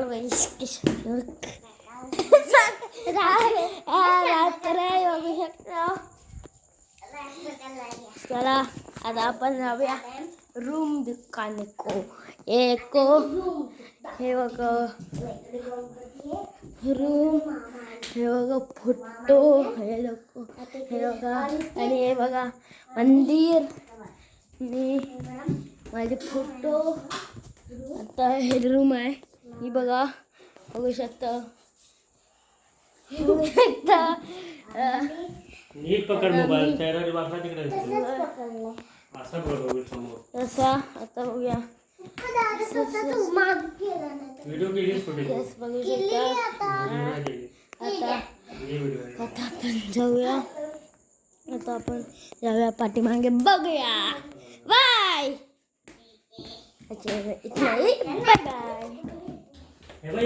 always चला आता आपण जाऊया रूम दिखाने को एक हे बघ रूम हे बघा फोटो हे बघा आणि हे बघा मंदिर आणि माझे फोटो आता हे रूम आहे ही बघा बघू शकता नीट पकड मोबाईल चेहरा वाकला तिकडे असं बघ समोर तसा आता बघूया व्हिडिओ केलीस कुठे बघू शकता आता आपण जाऊया आता आपण जाऊया पाठीमागे बघूया बाय बाय बाय